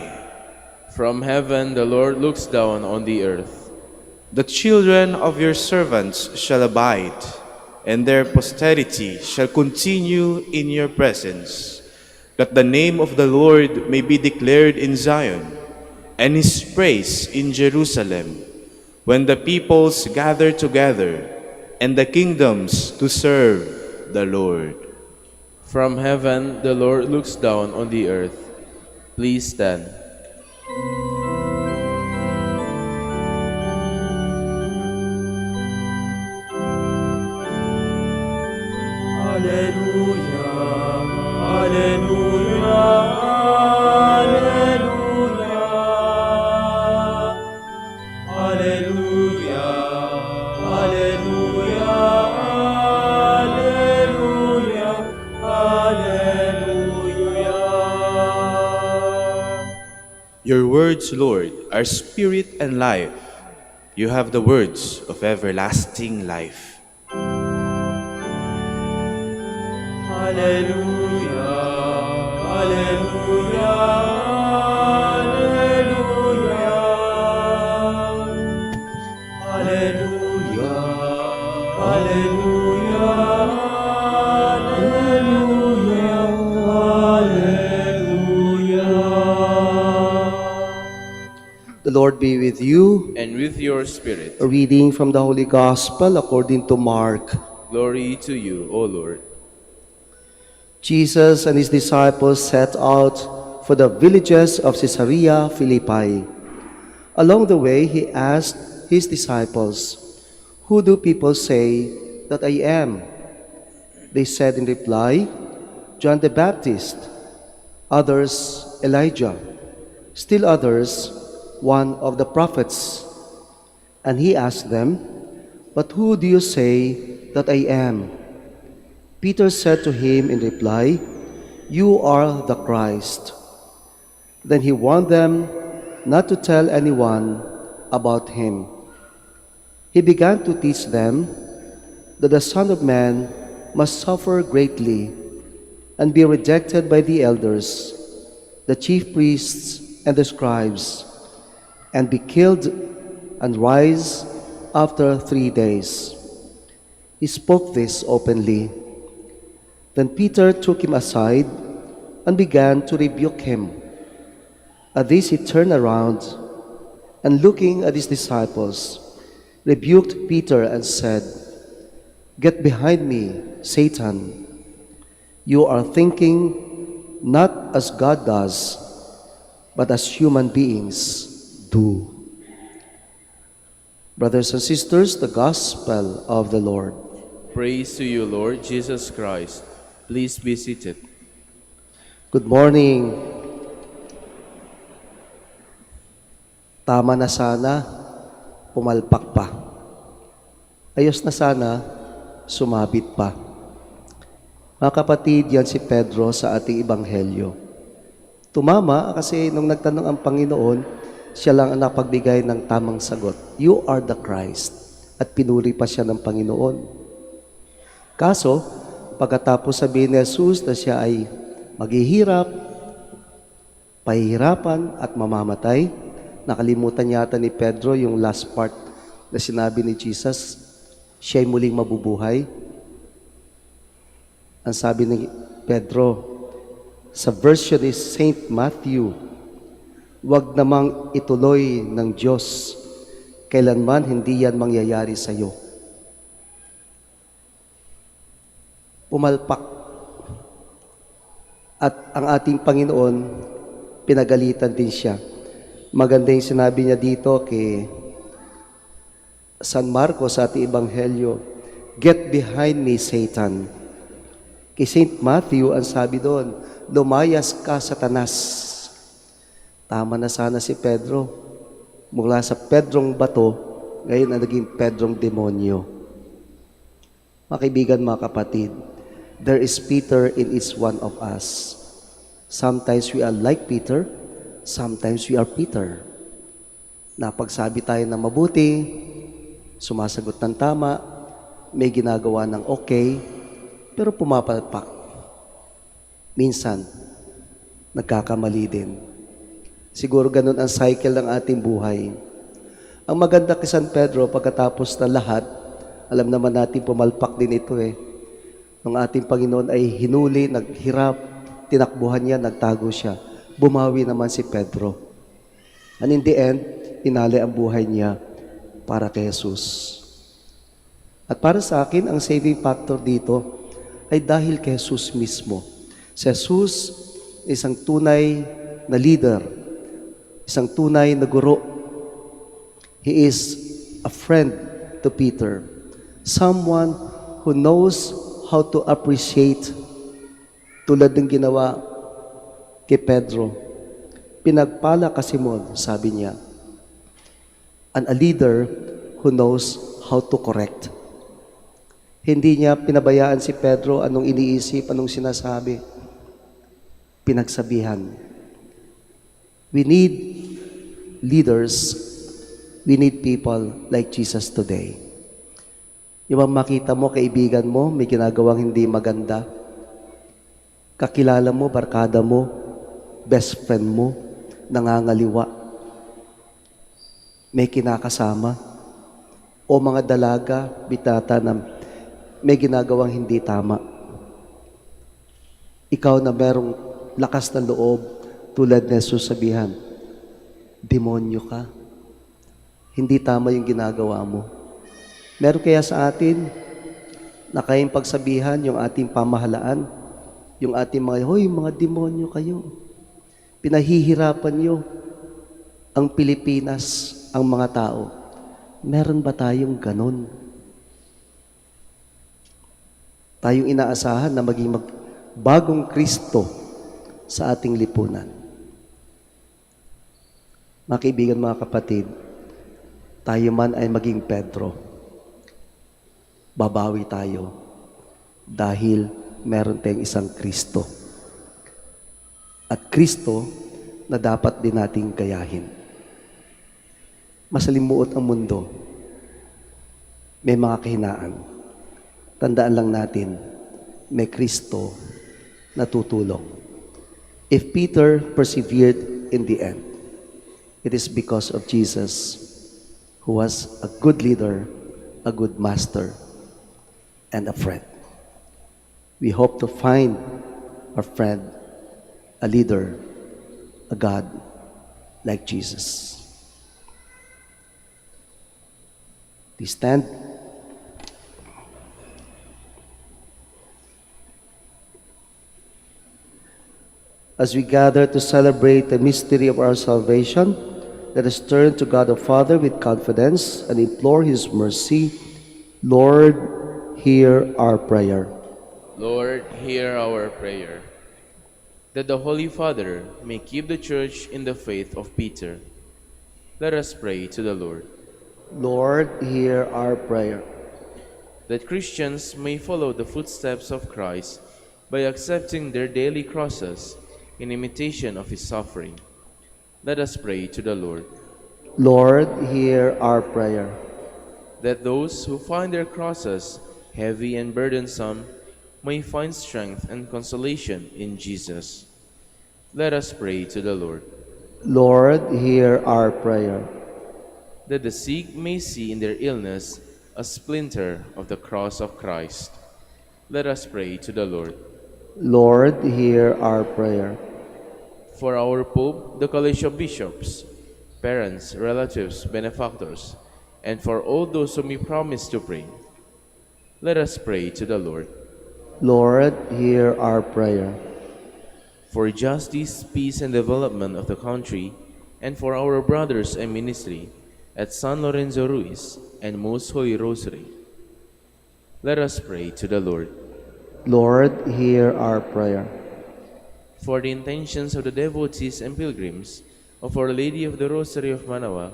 From heaven the Lord looks down on the earth. The children of your servants shall abide, and their posterity shall continue in your presence, that the name of the Lord may be declared in Zion, and his praise in Jerusalem, when the peoples gather together, and the kingdoms to serve the Lord. From heaven the Lord looks down on the earth. Please stand. Alleluia, Alleluia, Alleluia. Alleluia, Alleluia, Alleluia, Alleluia. Your words, Lord, are spirit and life. You have the words of everlasting life. Alleluia, Alleluia, Alleluia. Alleluia, Alleluia, Alleluia, Alleluia. The Lord be with you. And with your spirit. A reading from the Holy Gospel according to Mark. Glory to you, O Lord. Jesus and his disciples set out for the villages of Caesarea Philippi. Along the way, he asked his disciples, "Who do people say that I am?" They said in reply, "John the Baptist, others Elijah, still others one of the prophets." And he asked them, "But who do you say that I am?" Peter said to him in reply, "You are the Christ." Then he warned them not to tell anyone about him. He began to teach them that the Son of Man must suffer greatly and be rejected by the elders, the chief priests, and the scribes, and be killed and rise after 3 days. He spoke this openly. Then Peter took him aside and began to rebuke him. At this he turned around and, looking at his disciples, rebuked Peter and said, "Get behind me, Satan. You are thinking not as God does, but as human beings do." Brothers and sisters, the Gospel of the Lord. Praise to you, Lord Jesus Christ. Please be seated. Good morning. Tama na sana, pumalpak pa. Ayos na sana, sumabit pa. Mga kapatid, yan si Pedro sa ating Ebanghelyo. Tumama kasi nung nagtanong ang Panginoon, siya lang ang napagbigay ng tamang sagot. You are the Christ. At pinuri pa siya ng Panginoon. Kaso, pagkatapos sabihin ni Jesus na siya ay maghihirap, pahihirapan at mamamatay, nakalimutan yata ni Pedro yung last part na sinabi ni Jesus, siya ay muling mabubuhay. Ang sabi ni Pedro, sa version ni Saint Matthew, "Huwag namang ituloy ng Diyos, kailanman hindi yan mangyayari sa iyo." Pumalpak. At ang ating Panginoon, pinagalitan din siya. Maganda yung sinabi niya dito kay San Marcos sa ating Ebanghelyo, "Get behind me, Satan." Kay Saint Matthew, ang sabi doon, "Lumayas ka, Satanas." Tama na sana si Pedro. Mula sa Pedrong bato, ngayon na naging Pedrong demonyo. Mga kaibigan, mga kapatid, there is Peter in each one of us. Sometimes we are like Peter, sometimes we are Peter. Napagsabi tayo ng mabuti, sumasagot ng tama, may ginagawa ng okay, pero pumapalpak. Minsan, nagkakamali din. Siguro ganun ang cycle ng ating buhay. Ang maganda kay San Pedro, pagkatapos na lahat, alam naman natin pumalpak din ito Nung ating Panginoon ay hinuli, naghirap, tinakbuhan niya, nagtago siya. Bumawi naman si Pedro. And in the end, hinali ang buhay niya para kay Jesus. At para sa akin, ang saving factor dito ay dahil kay Jesus mismo. Si Jesus, isang tunay na leader, isang tunay na guro. He is a friend to Peter, someone who knows how to appreciate, tulad ng ginawa kay Pedro. Pinagpala ka, Simon, sabi niya, and a leader who knows how to correct. Hindi niya pinabayaan si Pedro anong iniisip, anong sinasabi. Pinagsabihan. We need leaders. We need people like Jesus today. Yung makita mo, kaibigan mo, may ginagawang hindi maganda. Kakilala mo, barkada mo, best friend mo, nangangaliwa. May kinakasama. O mga dalaga, bitata na may ginagawang hindi tama. Ikaw na merong lakas ng loob, tulad na Jesus sabihan, demonyo ka. Hindi tama yung ginagawa mo. Meron kaya sa atin na kayang pagsabihan yung ating pamahalaan, yung ating mga, hoy, mga demonyo kayo. Pinahihirapan nyo ang Pilipinas, ang mga tao. Meron ba tayong ganon? Tayong inaasahan na maging bagong Kristo sa ating lipunan. Mga kaibigan, mga kapatid, tayo man ay maging Pedro, babawi tayo dahil meron tayong isang Kristo. At Kristo na dapat din nating gayahin. Masalimuot ang mundo. May mga kahinaan. Tandaan lang natin, may Kristo na tutulong. If Peter persevered in the end, it is because of Jesus, who was a good leader, a good master, and a friend. We hope to find a friend, a leader, a God like Jesus. Please stand. As we gather to celebrate the mystery of our salvation, let us turn to God the Father with confidence and implore His mercy. Lord, hear our prayer. Lord, hear our prayer. That the Holy Father may keep the Church in the faith of Peter, let us pray to the Lord. Lord, hear our prayer. That Christians may follow the footsteps of Christ by accepting their daily crosses in imitation of His suffering, let us pray to the Lord. Lord, hear our prayer. That those who find their crosses heavy and burdensome may find strength and consolation in Jesus, let us pray to the Lord. Lord, hear our prayer. That the sick may see in their illness a splinter of the cross of Christ, let us pray to the Lord. Lord, hear our prayer. For our Pope, the College of Bishops, parents, relatives, benefactors, and for all those whom we promise to pray, let us pray to the Lord. Lord, hear our prayer. For justice, peace, and development of the country, and for our brothers and ministry at San Lorenzo Ruiz and Most Holy Rosary, let us pray to the Lord. Lord, hear our prayer. For the intentions of the devotees and pilgrims of Our Lady of the Rosary of Manaoag,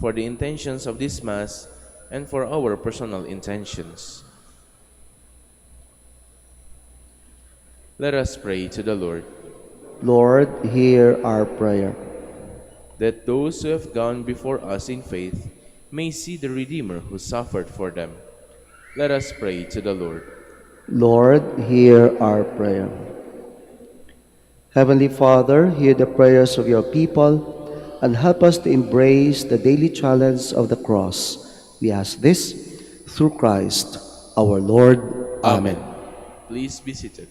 for the intentions of this Mass, and for our personal intentions, let us pray to the Lord. Lord, hear our prayer. That those who have gone before us in faith may see the Redeemer who suffered for them, let us pray to the Lord. Lord, hear our prayer. Heavenly Father, hear the prayers of your people and help us to embrace the daily challenge of the cross. We ask this through Christ our Lord. Amen. Please be seated.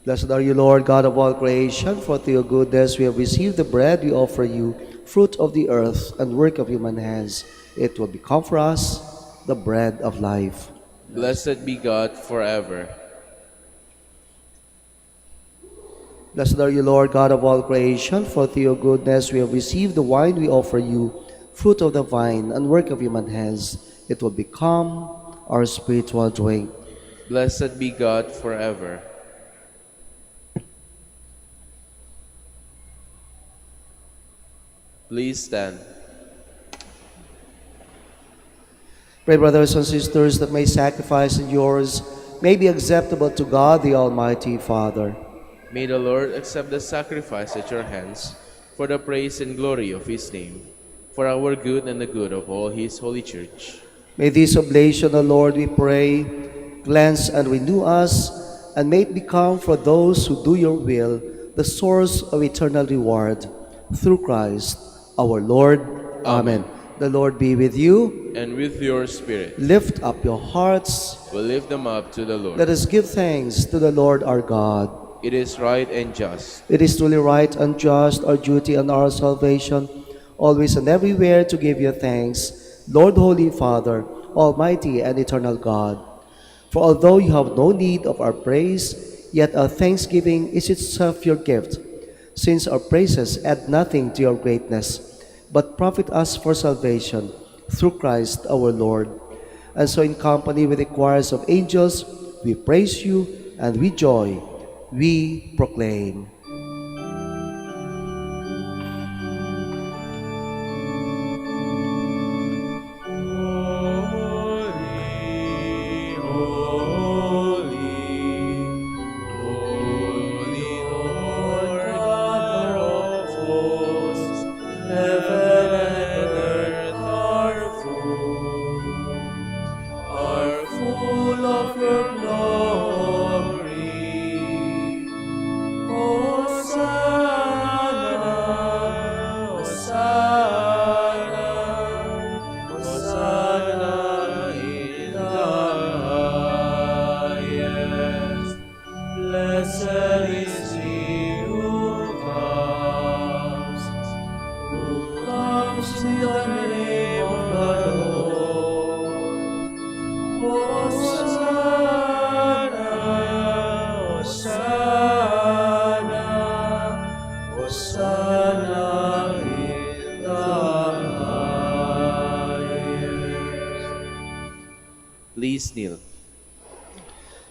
Blessed are you, Lord, God of all creation, for through your goodness we have received the bread we offer you, fruit of the earth and work of human hands. It will become for us the bread of life. Blessed be God forever. Blessed are you, Lord, God of all creation, for through your goodness we have received the wine we offer you, fruit of the vine and work of human hands. It will become our spiritual drink. Blessed be God forever. Please stand. Pray, brothers and sisters, that my sacrifice and yours may be acceptable to God, the Almighty Father. May the Lord accept the sacrifice at your hands for the praise and glory of his name, for our good and the good of all his holy church. May this oblation, O Lord, we pray, cleanse and renew us, and may it become for those who do your will the source of eternal reward. Through Christ our Lord. Amen. The Lord be with you. And with your spirit. Lift up your hearts. We'll lift them up to the Lord. Let us give thanks to the Lord our God. It is right and just. It is truly right and just, our duty and our salvation, always and everywhere to give you thanks, Lord, Holy Father, Almighty and eternal God. For although you have no need of our praise, yet our thanksgiving is itself your gift, since our praises add nothing to your greatness, but profit us for salvation through Christ our Lord. And so in company with the choirs of angels, we praise you, and with joy we proclaim. Please kneel.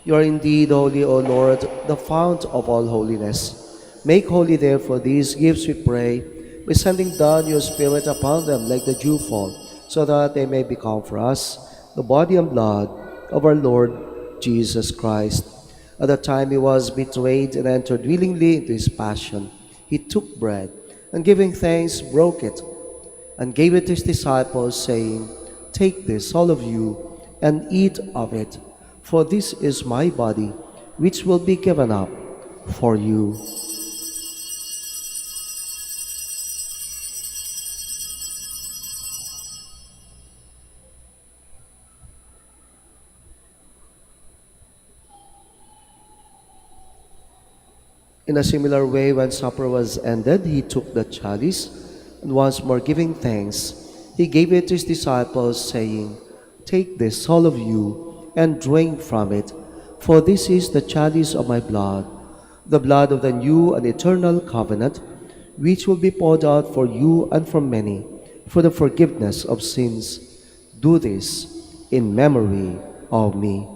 You are indeed holy, O Lord, the fount of all holiness. Make holy, therefore, these gifts, we pray, by sending down your Spirit upon them like the dewfall, so that they may become for us the body and blood of our Lord Jesus Christ. At the time he was betrayed and entered willingly into his passion, he took bread, and giving thanks, broke it, and gave it to his disciples, saying, "Take this, all of you, and eat of it, for this is my body, which will be given up for you." In a similar way, when supper was ended, he took the chalice, and once more giving thanks, he gave it to his disciples, saying, "Take this, all of you, and drink from it, for this is the chalice of my blood, the blood of the new and eternal covenant, which will be poured out for you and for many, for the forgiveness of sins. Do this in memory of me."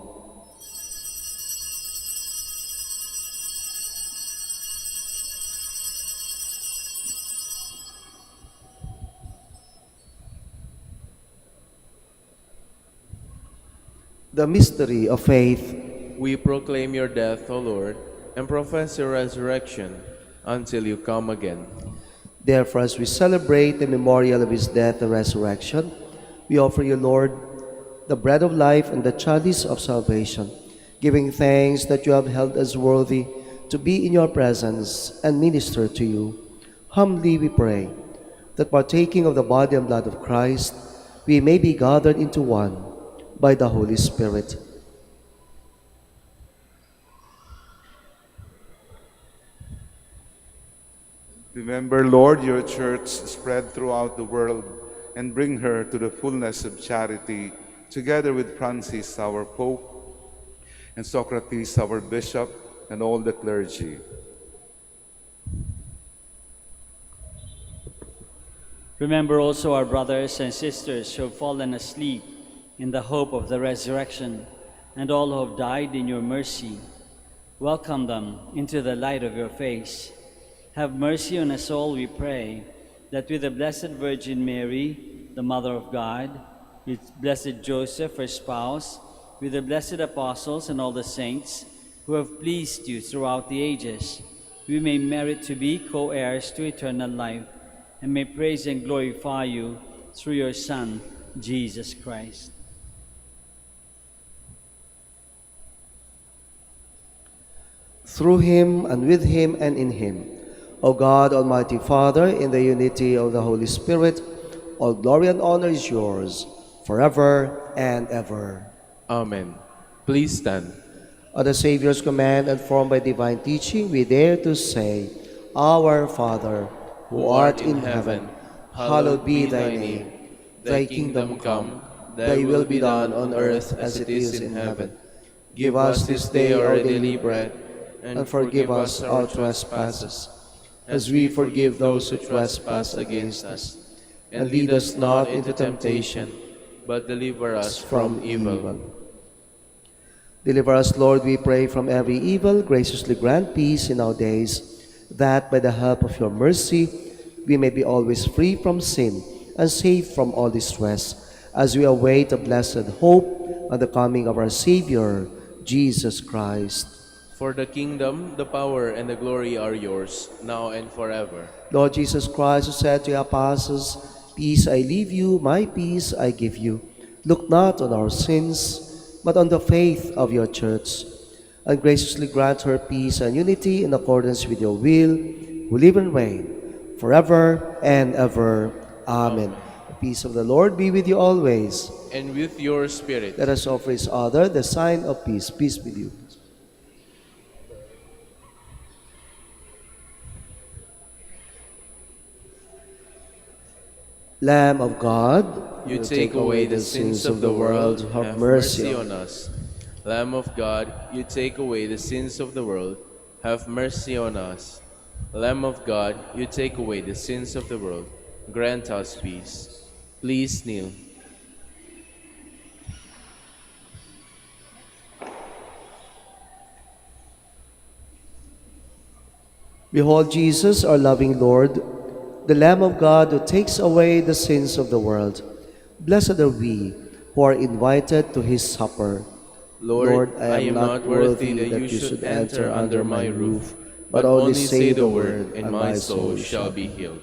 The mystery of faith. We proclaim your death, O Lord, and profess your resurrection until you come again. Therefore, as we celebrate the memorial of his death and resurrection, we offer you, Lord, the bread of life and the chalice of salvation, giving thanks that you have held us worthy to be in your presence and minister to you. Humbly we pray that partaking of the body and blood of Christ, we may be gathered into one by the Holy Spirit. Remember, Lord, your church spread throughout the world and bring her to the fullness of charity, together with Francis, our Pope, and Socrates, our Bishop, and all the clergy. Remember also our brothers and sisters who have fallen asleep in the hope of the resurrection, and all who have died in your mercy. Welcome them into the light of your face. Have mercy on us all, we pray, that with the Blessed Virgin Mary, the Mother of God, with blessed Joseph, her spouse, with the blessed apostles and all the saints who have pleased you throughout the ages, we may merit to be co-heirs to eternal life, and may praise and glorify you through your Son, Jesus Christ. Through him, and with him, and in him, O God, Almighty Father, in the unity of the Holy Spirit, all glory and honor is yours, forever and ever. Amen. Please stand. At the Savior's command and formed by divine teaching, we dare to say, Our Father, who art in heaven, hallowed be thy name. Thy kingdom come, thy will be done on earth as it is in heaven. Give us this day our daily bread, and forgive us our trespasses, as we forgive those who trespass against us. And lead us not into temptation, but deliver us from evil. Deliver us, Lord, we pray, from every evil. Graciously grant peace in our days, that by the help of your mercy we may be always free from sin and safe from all distress, as we await the blessed hope and the coming of our Savior, Jesus Christ. For the kingdom, the power, and the glory are yours, now and forever. Lord Jesus Christ, who said to your apostles, Peace I leave you, my peace I give you. Look not on our sins, but on the faith of your church, and graciously grant her peace and unity in accordance with your will, who live and reign forever and ever. Amen. The peace of the Lord be with you always. And with your spirit. Let us offer each other the sign of peace. Peace with you. Lamb of God, you take away the sins of the world, have mercy on us. Lamb of God, you take away the sins of the world, have mercy on us. Lamb of God, you take away the sins of the world, grant us peace. Please kneel. Behold Jesus, our loving Lord, the Lamb of God who takes away the sins of the world. Blessed are we who are invited to his supper. Lord, I am not worthy that you should enter under my roof, but only say the word, and my soul shall be healed.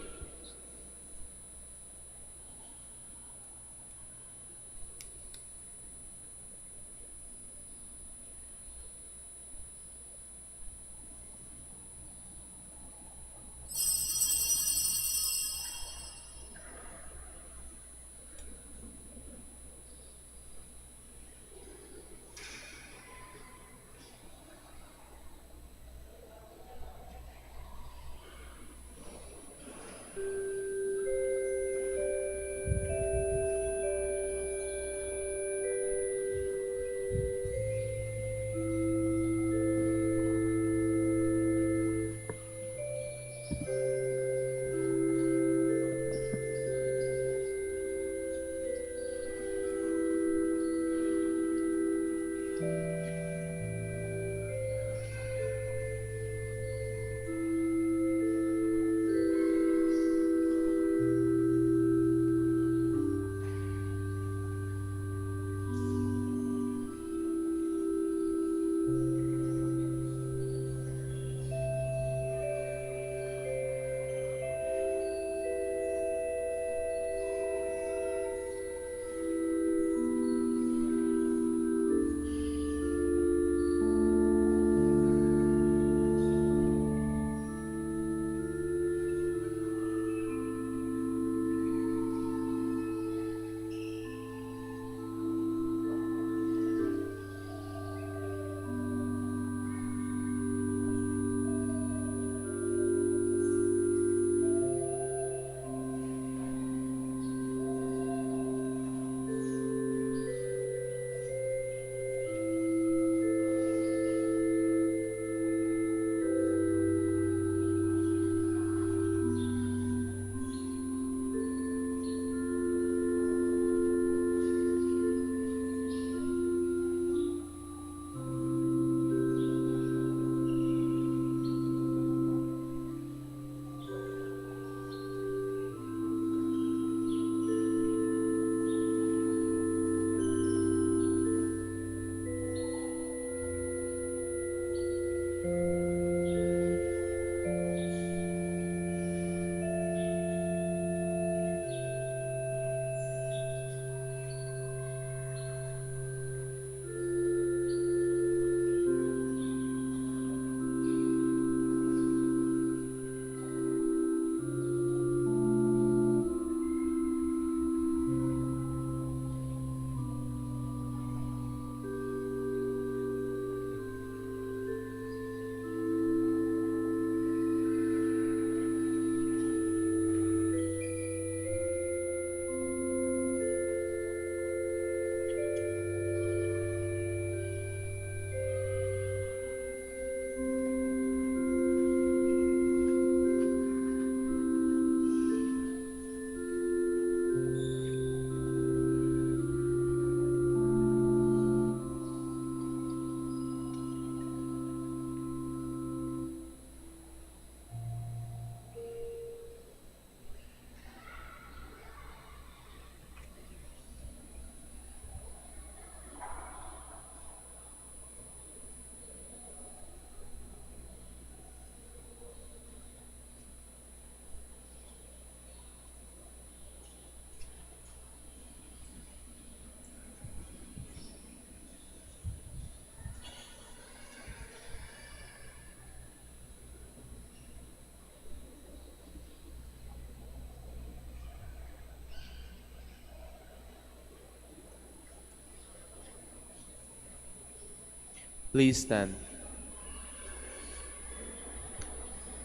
Please stand.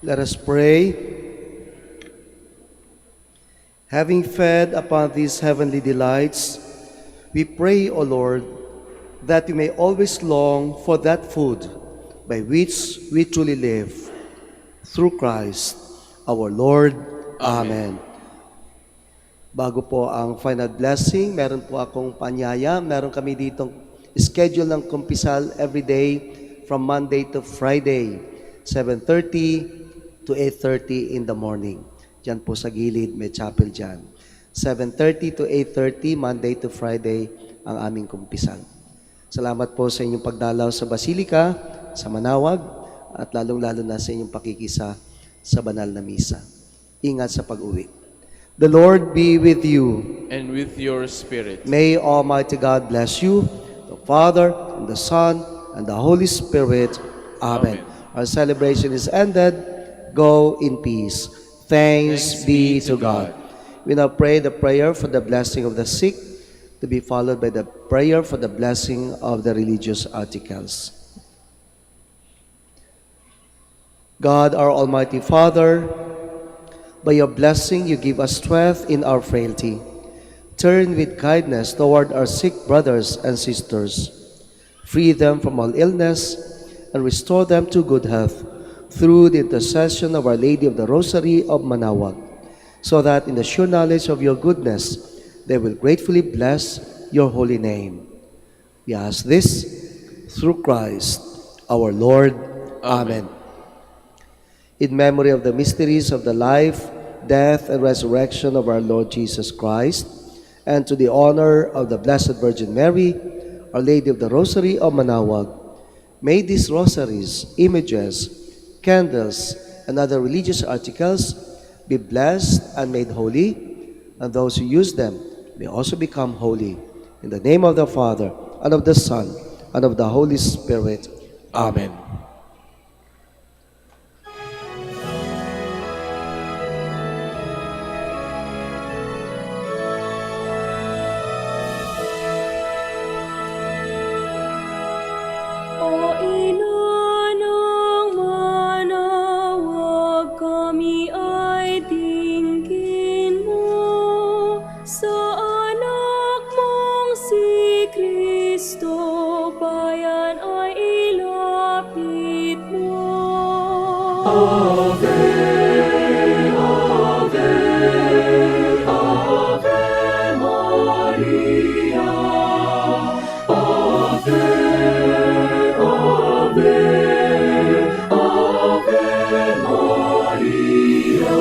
Let us pray. Having fed upon these heavenly delights, we pray, O Lord, that we may always long for that food by which we truly live. Through Christ, our Lord. Amen. Bago po ang final blessing, meron po akong panyaya. Meron kami ditong schedule ng kumpisal every day from Monday to Friday, 7:30 to 8:30 in the morning. Diyan po sa gilid, may chapel dyan. 7:30 to 8:30, Monday to Friday, ang aming kumpisal. Salamat po sa inyong pagdalaw sa Basilika, sa Manaoag, at lalong-lalo na sa inyong pakikisa sa banal na misa. Ingat sa pag-uwi. The Lord be with you. And with your spirit. May Almighty God bless you, the Father, and the Son, and the Holy Spirit. Amen. Our celebration is ended. Go in peace. Thanks be to God. We now pray the prayer for the blessing of the sick, to be followed by the prayer for the blessing of the religious articles. God, our Almighty Father, by your blessing you give us strength in our frailty. Turn with kindness toward our sick brothers and sisters. Free them from all illness and restore them to good health through the intercession of Our Lady of the Rosary of Manaoag, so that in the sure knowledge of your goodness they will gratefully bless your holy name. We ask this through Christ our Lord. Amen. In memory of the mysteries of the life, death, and resurrection of our Lord Jesus Christ, and to the honor of the Blessed Virgin Mary, Our Lady of the Rosary of Manaoag, may these rosaries, images, candles, and other religious articles be blessed and made holy, and those who use them may also become holy. In the name of the Father, and of the Son, and of the Holy Spirit. Amen. O ina ng Manaoag, kami ay dinggin mo. Sa anak mong si Kristo, bayan ay ilapit mo. Ave, Ave, Ave Maria. Ave, Ave, Ave Maria.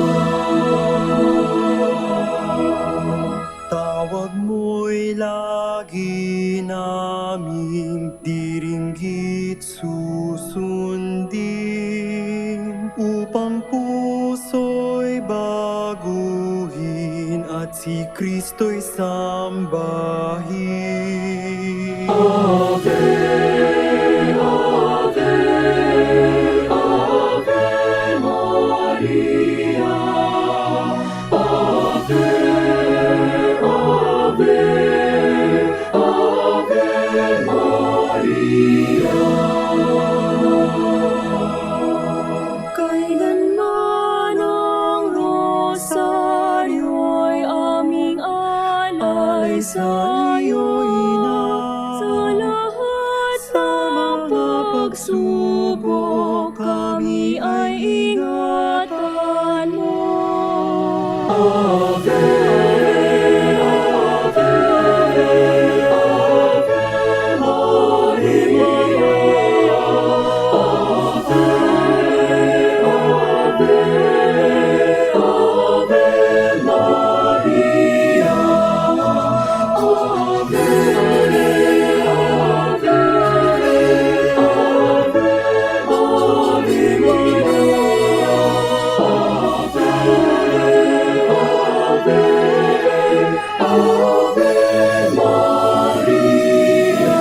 Tawag mo'y lagi naming diringgit susundin, upang puso'y baguhin at si Kristo'y sambahin. Ave, Ave, Ave Maria. Ave, Ave, Ave Maria. Kailanman ang rosaryo'y aming alay sa iyo, Ina. Sa lahat ng pagsubok, kami ay ingatan mo. Ave, Ave, Ave Maria. Ave, Ave, Ave Maria. Ave, Ave, Ave Maria. Ave, Maria.